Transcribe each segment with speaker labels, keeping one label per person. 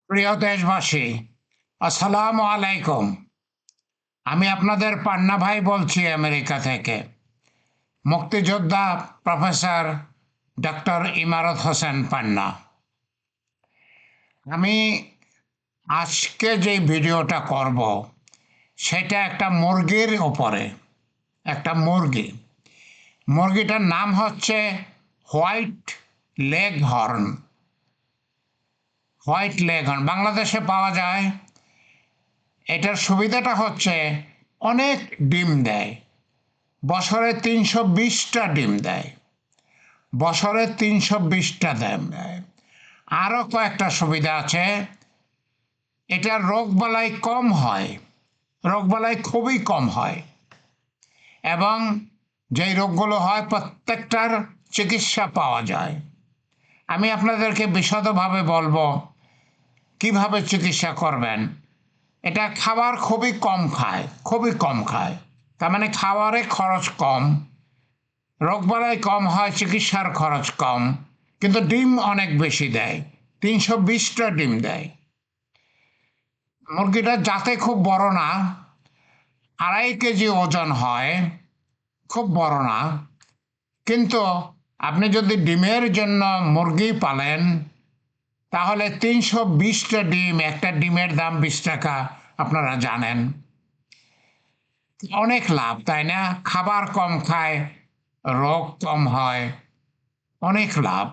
Speaker 1: প্রিয় দেশবাসী, আসসালামু আলাইকুম। আমি আপনাদের পান্না ভাই বলছি আমেরিকা থেকে। মুক্তিযোদ্ধা প্রফেসর ডক্টর ইমারত হোসেন পান্না। আমি আজকে যে ভিডিওটা করব সেটা একটা মুরগির উপরে। একটা মুরগিটার নাম হচ্ছে হোয়াইট লেগ হর্ন। বাংলাদেশে পাওয়া যায়। এটার সুবিধাটা হচ্ছে অনেক ডিম দেয়। বছরে ৩২০টা ডিম দেয়। বছরে ৩২০টা ডিম দেয়। আরও কয়েকটা সুবিধা আছে। এটার রোগবালাই কম হয়, রোগবালাই খুবই কম হয়, এবং যেই রোগগুলো হয় প্রত্যেকটার চিকিৎসা পাওয়া যায়। আমি আপনাদেরকে বিশদভাবে বলবো কিভাবে চিকিৎসা করবেন। এটা খাবার খুবই কম খায়, খুবই কম খায়। তার মানে খাবারে খরচ কম, রোগবালাই কম হয়, চিকিৎসার খরচ কম, কিন্তু ডিম অনেক বেশি দেয়। ৩২০টা ডিম দেয়। মুরগিটা যাতে খুব বড় না, ২.৫ কেজি ওজন হয়, খুব বড় না। কিন্তু আপনি যদি ডিমের জন্য মুরগি পালেন তাহলে ৩২০টা ডিম, একটা ডিমের দাম ২০ টাকা, আপনারা জানেন। অনেক লাভ, তাই না? খাবার কম খায়, রোগ কম হয়, অনেক লাভ।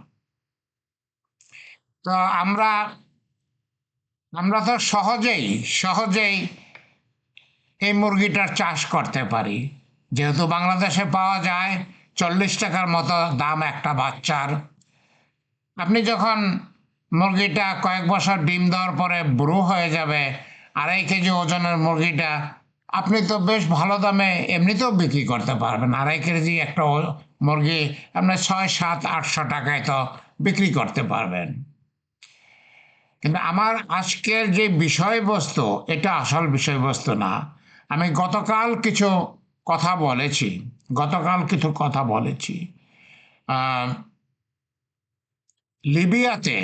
Speaker 1: তো আমরা আমরা তো সহজেই এই মুরগিটার চাষ করতে পারি। যেহেতু বাংলাদেশে পাওয়া যায়, 40 টাকার মতো দাম একটা বাচ্চার। আপনি যখন মুরগিটা কয়েক বছর ডিম দেওয়ার পরে বুড়ো হয়ে যাবে, ২.৫ কেজি ওজনের মুরগিটা আপনি তো বেশ ভালো দামে এমনিতেও বিক্রি করতে পারবেন। ২.৫ কেজি একটা মুরগি আপনার ৬, ৭, ৮০০ টাকায় তো বিক্রি করতে পারবেন। কিন্তু আমার আজকের যে বিষয়বস্তু, এটা আসল বিষয়বস্তু না। আমি গতকাল কিছু কথা বলেছি। লিবিয়াতে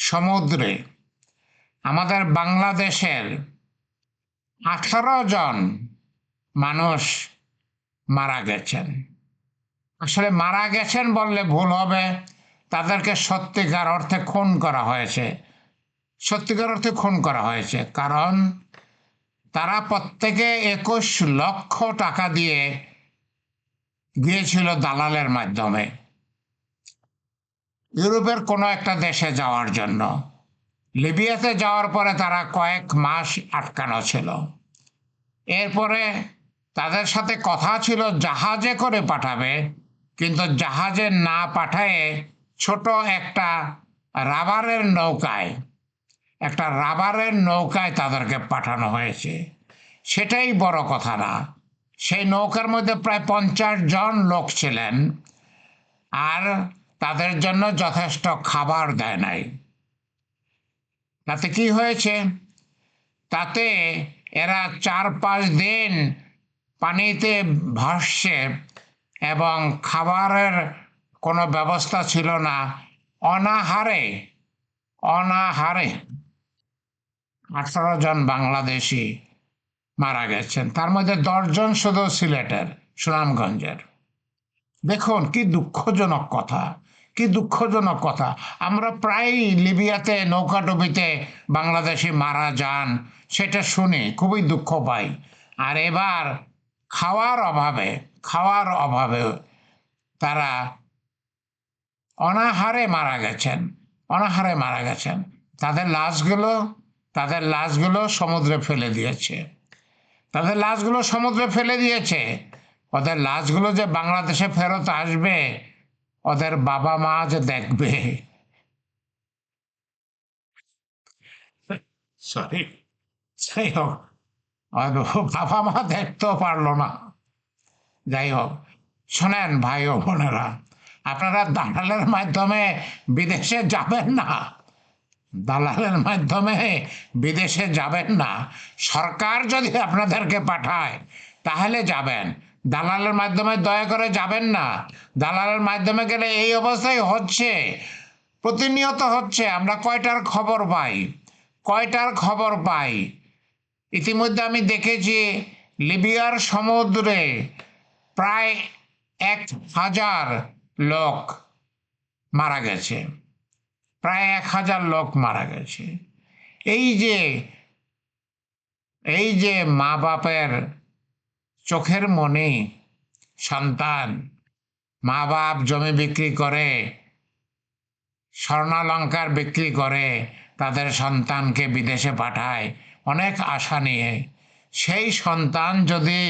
Speaker 1: সমুদ্রে আমাদের বাংলাদেশের ১৮ জন মানুষ মারা গেছেন। আসলে মারা গেছেন বললে ভুল হবে, তাদেরকে সত্যিকার অর্থে খুন করা হয়েছে। সত্যিকার অর্থে খুন করা হয়েছে, কারণ তারা প্রত্যেকে ২১ লক্ষ টাকা দিয়ে গিয়েছিল দালালের মাধ্যমে ইউরোপের কোনো একটা দেশে যাওয়ার জন্য। লিবিয়াতে যাওয়ার পরে তারা কয়েক মাস আটকানো ছিল। এরপরে তাদের সাথে কথা ছিল জাহাজে করে পাঠাবে, কিন্তু জাহাজে না পাঠায়ে ছোট রাবারের নৌকায় তাদেরকে পাঠানো হয়েছে। সেটাই বড় কথা না। সেই নৌকার মধ্যে প্রায় ৫০ জন লোক ছিলেন, আর তাদের জন্য যথেষ্ট খাবার দেয় নাই। তাতে কি হয়েছে? তাতে এরা ৪-৫ দিন পানিতে ভাসছে, এবং খাবারের কোনো ব্যবস্থা ছিল না। অনাহারে ১৮ জন বাংলাদেশি মারা গেছেন, তার মধ্যে ১০ জন শুধু সিলেটের, সুনামগঞ্জের। দেখুন কি দুঃখজনক কথা, কি দুঃখজনক কথা। আমরা প্রায়ই লিবিয়াতে নৌকাডুবিতে বাংলাদেশি মারা যান, সেটা শুনি, খুবই দুঃখ পাই। আর এবার খাওয়ার অভাবে তারা অনাহারে মারা গেছেন। তাদের লাশগুলো সমুদ্রে ফেলে দিয়েছে। ওদের লাশগুলো যে বাংলাদেশে ফেরত আসবে, ওদের বাবা মা যে দেখবে, সরি, যাই হোক, বাবা মা দেখতেও পারলো না। যাই হোক, শোনেন ভাই ও বোনেরা, আপনারা দালালের মাধ্যমে বিদেশে যাবেন না। সরকার যদি আপনাদেরকে পাঠায় তাহলে যাবেন। দালালের মাধ্যমে দয়া করে যাবেন না। দালালের মাধ্যমে গেলে এই অবস্থাই হচ্ছে, প্রতিনিয়ত হচ্ছে। আমরা কয়টার খবর পাই, কয়টার খবর পাই? ইতিমধ্যে আমি দেখেছি লিবিয়ার সমুদ্রে প্রায় 1,000 লোক মারা গেছে, প্রায় 1,000 লোক মারা গেছে। এই যে মা বাপের চোখের মনি সন্তান, মা বাপ জমি বিক্রি করে, স্বর্ণালঙ্কার বিক্রি করে তাদের সন্তানকে বিদেশে পাঠায় অনেক আশা নিয়ে। সেই সন্তান যদি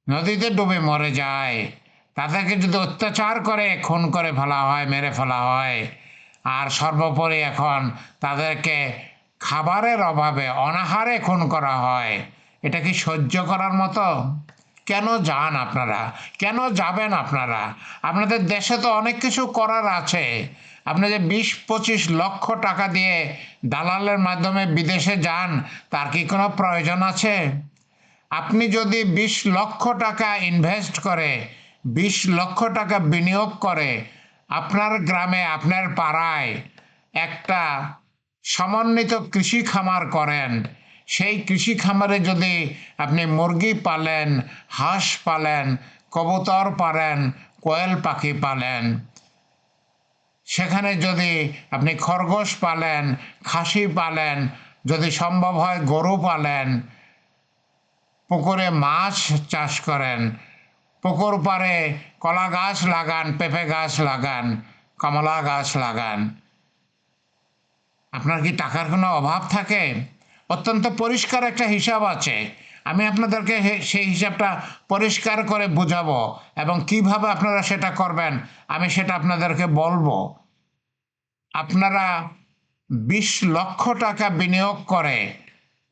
Speaker 1: নদীতে ডুবে মরে যায়, তাদেরকে যদি অত্যাচার করে খুন করে ফেলা হয়, মেরে ফেলা হয়, আর সর্বোপরি এখন তাদেরকে খাবারের অভাবে অনাহারে খুন করা হয়, এটা কি সহ্য করার মতো? কেন যান আপনারা? কেন যাবেন আপনারা? আপনাদের দেশে তো অনেক কিছু করার আছে। আপনি যে 20-25 লক্ষ টাকা দিয়ে দালালের মাধ্যমে বিদেশে যান, তার কি কোনো প্রয়োজন আছে? আপনি যদি 20 লক্ষ টাকা ইনভেস্ট করে, 20 লক্ষ টাকা বিনিয়োগ করে আপনার গ্রামে, আপনার পাড়ায় একটা সমন্বিত কৃষি খামার করেন, সেই কৃষি খামারে যদি আপনি মুরগি পালেন, হাঁস পালেন, কবুতর পালেন, কোয়েল পাখি পালেন, সেখানে যদি আপনি খরগোশ পালেন, খাসি পালেন, যদি সম্ভব হয় গরু পালেন, পুকুরে মাছ চাষ করেন, পুকুর পাড়ে কলা গাছ লাগান, পেঁপে গাছ লাগান, কমলা গাছ লাগান, আপনার কি টাকার কোনো অভাব থাকে? অত্যন্ত পরিষ্কার একটা হিসাব আছে। আমি আপনাদেরকে সেই হিসাবটা পরিষ্কার করে বুঝাবো, এবং কিভাবে আপনারা সেটা করবেন আমি সেটা আপনাদেরকে বলবো। আপনারা 20 লক্ষ টাকা বিনিয়োগ করে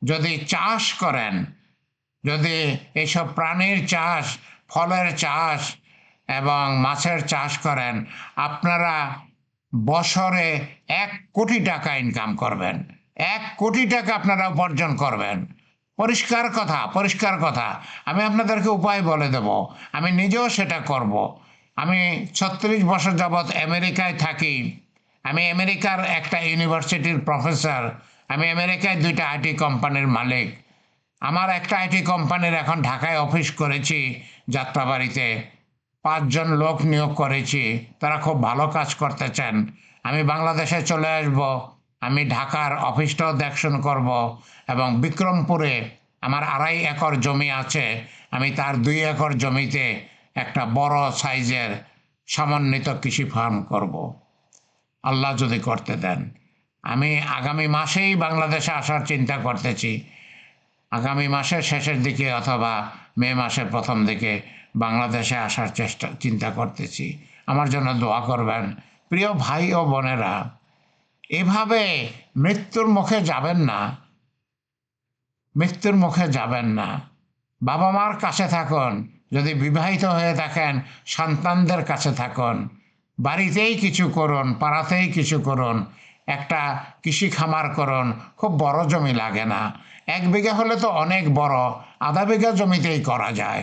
Speaker 1: যদি চাষ করেন, যদি এইসব প্রাণীর চাষ, ফলের চাষ এবং মাছের চাষ করেন, আপনারা বছরে 1 কোটি টাকা ইনকাম করবেন। 1 কোটি টাকা আপনারা উপার্জন করবেন। পরিষ্কার কথা, পরিষ্কার কথা। আমি আপনাদেরকে উপায় বলে দেব, আমি নিজেও সেটা করব। আমি 36 বছর যাবৎ আমেরিকায় থাকি। আমি আমেরিকার একটা ইউনিভার্সিটির প্রফেসর। আমি আমেরিকায় 2টা আইটি কোম্পানির মালিক। আমার একটা আইটি কোম্পানির এখন ঢাকায় অফিস করেছি, যাত্রাবাড়িতে 5 জন লোক নিয়োগ করেছি। তারা খুব ভালো কাজ করতে চান। আমি বাংলাদেশে চলে আসব, আমি ঢাকার অফিসটাও দেখশন করব, এবং বিক্রমপুরে আমার 2.5 একর জমি আছে, আমি তার 2 একর জমিতে একটা বড় সাইজের সমন্বিত কৃষি ফার্ম করব, আল্লাহ যদি করতে দেন। আমি আগামী মাসেই বাংলাদেশে আসার চিন্তা করতেছি। আগামী মাসের শেষের দিকে অথবা মে মাসের প্রথম দিকে বাংলাদেশে আসার চিন্তা করতেছি। আমার জন্য দোয়া করবেন। প্রিয় ভাই ও বোনেরা, এভাবে মৃত্যুর মুখে যাবেন না, মৃত্যুর মুখে যাবেন না। বাবা মার কাছে থাকুন, যদি বিবাহিত হয়ে থাকেন সন্তানদের কাছে থাকুন, বাড়িতেই কিছু করুন, পাড়াতেই কিছু করুন, একটা কৃষি খামার করুন। খুব বড় জমি লাগে না, 1 বিঘা হলে তো অনেক বড়, আধা বিঘা জমিতেই করা যায়,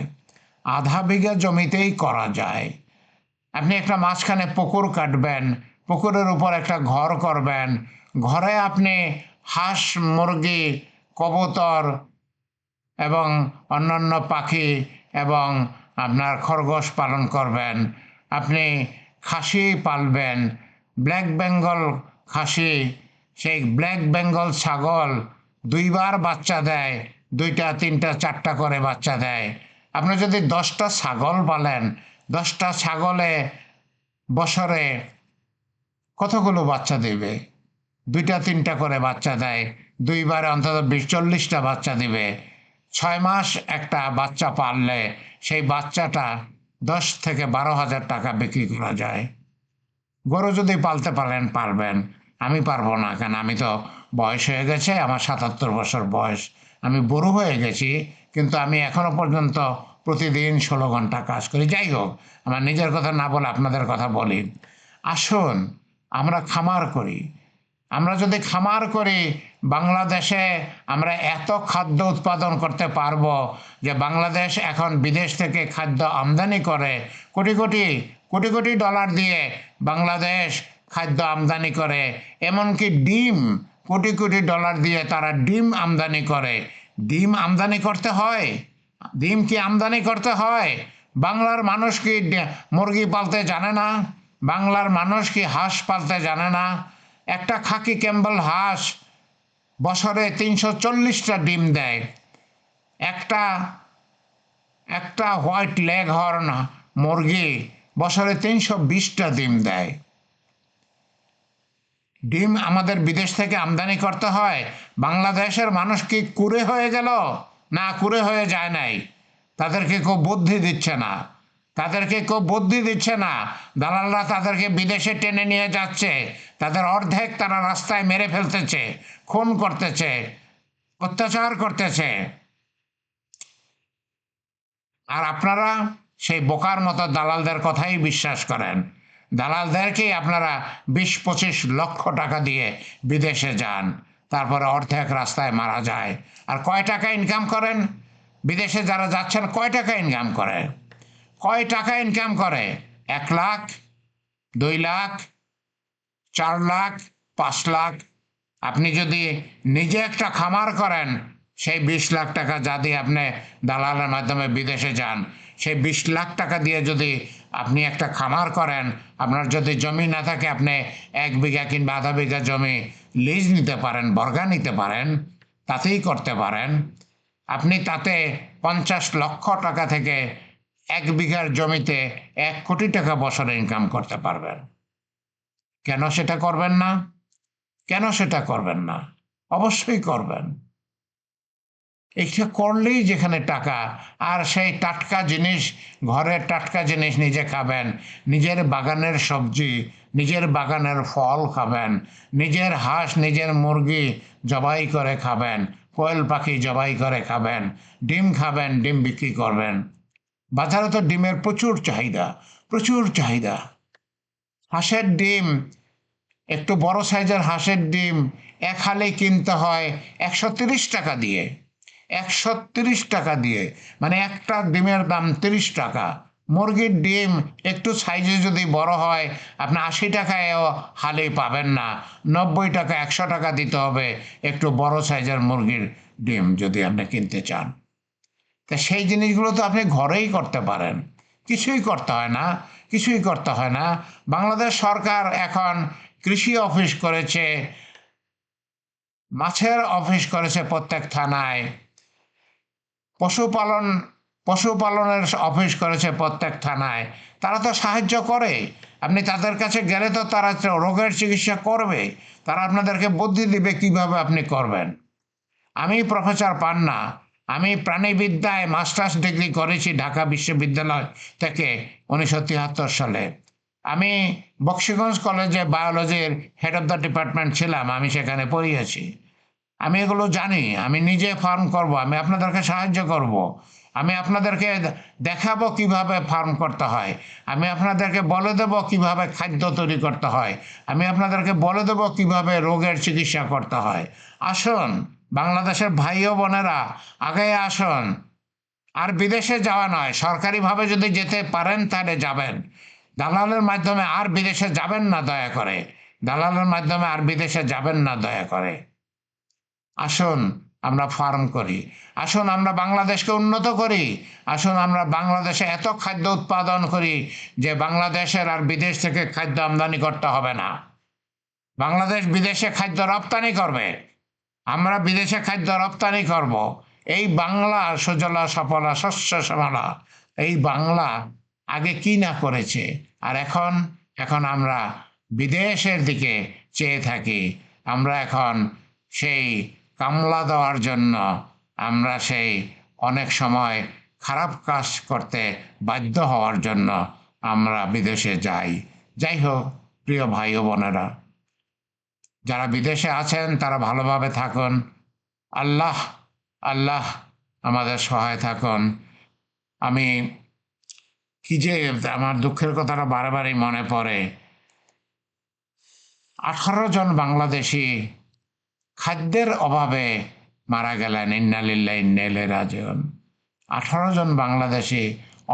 Speaker 1: আধা বিঘা জমিতেই করা যায়। আপনি একটা মাঝখানে পুকুর কাটবেন, পুকুরের উপর একটা ঘর করবেন, ঘরে আপনি হাঁস, মুরগি, কবুতর এবং অন্যান্য পাখি এবং আপনার খরগোশ পালন করবেন। আপনি খাসি পালবেন, ব্ল্যাক বেঙ্গল খাসি, সেই ব্ল্যাক বেঙ্গল ছাগল 2বার বাচ্চা দেয়, 2টা 3টা 4টা করে বাচ্চা দেয়। আপনি যদি 10টা ছাগল পালেন, 10টা ছাগলে বছরে কতগুলো বাচ্চা দেবে? 2টা 3টা করে বাচ্চা দেয়, 2বারে অন্তত 20-40টা বাচ্চা দিবে। 6 মাস একটা বাচ্চা পাললে সেই বাচ্চাটা 10 থেকে 12,000 টাকা বিক্রি করা যায়। গরু যদি পালতে পারেন পারবেন, আমি পারবো না, কেন আমি তো বয়স হয়ে গেছে, আমার 77 বছর বয়স, আমি বুড়ো হয়ে গেছি, কিন্তু আমি এখনো পর্যন্ত প্রতিদিন 16 ঘন্টা কাজ করি। যাই হোক, আমার নিজের কথা না বলে আপনাদের কথা বলি। আসুন আমরা খামার করি। আমরা যদি খামার করি, বাংলাদেশে আমরা এত খাদ্য উৎপাদন করতে পারবো যে বাংলাদেশ এখন বিদেশ থেকে খাদ্য আমদানি করে কোটি কোটি কোটি কোটি ডলার দিয়ে বাংলাদেশ খাদ্য আমদানি করে, এমনকি ডিম কোটি কোটি ডলার দিয়ে তারা ডিম আমদানি করে। ডিম আমদানি করতে হয়? ডিম কি আমদানি করতে হয়? বাংলার মানুষ কি মুরগি পালতে জানে না? বাংলার মানুষ কি হাঁস পালতে জানে না? একটা খাকি ক্যাম্বেল হাঁস বছরে 340টা ডিম দেয়। একটা একটা হোয়াইট লেগ হর্ন মুরগি বছরে 320টা ডিম দেয়। ডিম আমাদের বিদেশ থেকে আমদানি করতে হয়। বাংলাদেশের মানুষ কি কুঁড়ে হয়ে গেল? না, কুঁড়ে হয়ে যায় নাই। তাদেরকে কেউ বুদ্ধি দিচ্ছে না, তাদেরকে কেউ বুদ্ধি দিচ্ছে না। দালালরা তাদেরকে বিদেশে টেনে নিয়ে যাচ্ছে, তাদের অর্ধেক তারা রাস্তায় মেরে ফেলতেছে, খুন করতেছে, অত্যাচার করতেছে। আর আপনারা সেই বোকার মতো দালালদের কথাই বিশ্বাস করেন। দালালদেরকেই আপনারা 20-25 লক্ষ টাকা দিয়ে বিদেশে যান, তারপরে অর্ধেক রাস্তায় মারা যায়। আর কয় টাকা ইনকাম করেন? বিদেশে যারা যাচ্ছেন কয় টাকা ইনকাম করে? কয় টাকা ইনকাম করে? 1 লাখ, 2 লাখ, 4 লাখ, 5 লাখ। আপনি যদি নিজে একটা খামার করেন, সেই 20 লাখ টাকা যা দিয়ে আপনি দালালের মাধ্যমে বিদেশে যান, সেই 20 লাখ টাকা দিয়ে যদি আপনি একটা খামার করেন, আপনার যদি জমি না থাকে, আপনি 1 বিঘা কিংবা আধা বিঘা জমি লিজ নিতে পারেন, বর্গা নিতে পারেন, তাতেই করতে পারেন। আপনি তাতে 50 লক্ষ টাকা থেকে 1 বিঘার জমিতে 1 কোটি টাকা বছরে ইনকাম করতে পারবেন। কেন সেটা করবেন না? কেন সেটা করবেন না? অবশ্যই করবেন। এটা করলেই যেখানে টাকা, আর সেই টাটকা জিনিস, ঘরের টাটকা জিনিস নিজে খাবেন, নিজের বাগানের সবজি, নিজের বাগানের ফল খাবেন, নিজের হাঁস, নিজের মুরগি জবাই করে খাবেন, কোয়েল পাখি জবাই করে খাবেন, ডিম খাবেন, ডিম বিক্রি করবেন। বাজারে তো ডিমের প্রচুর চাহিদা, প্রচুর চাহিদা। হাঁসের ডিম, একটু বড় সাইজের হাঁসের ডিম এক হালে কিনতে হয় 130 টাকা দিয়ে। 130 টাকা দিয়ে, মানে একটা ডিমের দাম 30 টাকা। মুরগির ডিম একটু সাইজে যদি বড় হয়, আপনি 80 টাকায়ও হালে পাবেন না। 90 টাকা, 100 টাকা দিতে হবে একটু বড় সাইজের মুরগির ডিম যদি আপনি কিনতে চান। তা সেই জিনিসগুলো তো আপনি ঘরেই করতে পারেন। কিছুই করতে হয় না, কিছুই করতে হয় না। বাংলাদেশ সরকার এখন কৃষি অফিস করেছে, মাছের অফিস করেছে প্রত্যেক থানায়, পশুপালনের অফিস করেছে প্রত্যেক থানায়। তারা তো সাহায্য করে। আপনি তাদের কাছে গেলে তো তারা রোগের চিকিৎসা করবে, তারা আপনাদেরকে বুদ্ধি দিবে কিভাবে আপনি করবেন। আমি প্রফেসর পান্না, আমি প্রাণীবিদ্যায় মাস্টার্স ডিগ্রি করেছি ঢাকা বিশ্ববিদ্যালয় থেকে 1973 সালে। আমি বক্সিগঞ্জ কলেজে বায়োলজির হেড অফ দ্য ডিপার্টমেন্ট ছিলাম, আমি সেখানে পড়িয়েছি। আমি এগুলো জানি। আমি নিজে ফার্ম করব, আমি আপনাদেরকে সাহায্য করব, আমি আপনাদেরকে দেখাবো কিভাবে ফার্ম করতে হয়, আমি আপনাদেরকে বলে দেব কিভাবে খাদ্য তৈরি করতে হয়, আমি আপনাদেরকে বলে দেব কিভাবে রোগের চিকিৎসা করতে হয়। আসুন বাংলাদেশের ভাই ও বোনেরা, আগে আসুন। আর বিদেশে যাওয়া নয়, সরকারিভাবে যদি যেতে পারেন তাহলে যাবেন। দালালের মাধ্যমে আর বিদেশে যাবেন না দয়া করে। দালালের মাধ্যমে আর বিদেশে যাবেন না দয়া করে। আসুন আমরা ফার্ম করি, আসুন আমরা বাংলাদেশকে উন্নত করি, আসুন আমরা বাংলাদেশে এত খাদ্য উৎপাদন করি যে বাংলাদেশের আর বিদেশ থেকে খাদ্য আমদানি করতে হবে না। বাংলাদেশ বিদেশে খাদ্য রপ্তানি করবে, আমরা বিদেশে খাদ্য রপ্তানি করব। এই বাংলা সুজলা সফলা শস্য শ্যামলা, এই বাংলা আগে কি না করেছে, আর এখন আমরা বিদেশের দিকে চেয়ে থাকি। আমরা এখন সেই কামলা দেওয়ার জন্য, আমরা সেই অনেক সময় খারাপ কাজ করতে বাধ্য হওয়ার জন্য আমরা বিদেশে যাই। যাই হোক প্রিয় ভাই ও বোনেরা, যারা বিদেশে আছেন তারা ভালোভাবে থাকুন। আল্লাহ আল্লাহ আমাদের সহায় থাকুন। আমি কি যে আমার দুঃখের কথাটা বারবারই মনে পড়ে। 18 জন বাংলাদেশি খাদ্যের অভাবে মারা গেলেন। ইন্না লিল্লাহি ইন্না ইলাইহি রাজিউন। 18 জন বাংলাদেশি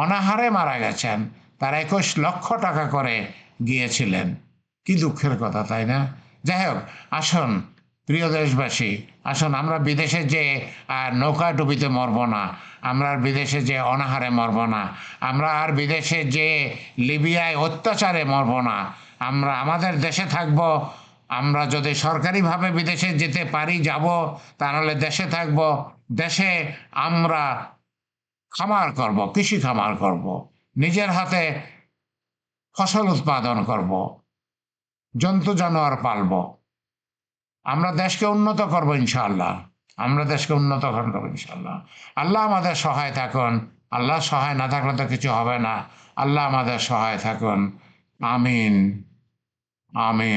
Speaker 1: অনাহারে মারা গেছেন। তারা 21 লক্ষ টাকা করে গিয়েছিলেন। কি দুঃখের কথা, তাই না? যাই হোক, আসুন প্রিয় দেশবাসী, আসুন আমরা বিদেশে যে আর নৌকা ডুবিতে মরব না, আমরা আর বিদেশে যে অনাহারে মরব না, আমরা আর বিদেশে যে লিবিয়ায় অত্যাচারে মরব না, আমরা আমাদের দেশে থাকব। আমরা যদি সরকারিভাবে বিদেশে যেতে পারি যাব, তাহলে দেশে থাকব। দেশে আমরা খামার করব, কৃষি খামার করব, নিজের হাতে ফসল উৎপাদন করব, জন্তু জানোয়ার পালব। আমরা দেশকে উন্নত করব ইনশাআল্লাহ। আমরা দেশকে উন্নত করব ইনশাআল্লাহ। আল্লাহ আমাদের সহায় থাকুন। আল্লাহ সহায় না থাকলে তো কিছু হবে না। আল্লাহ আমাদের সহায় থাকুন। আমিন, আমিন।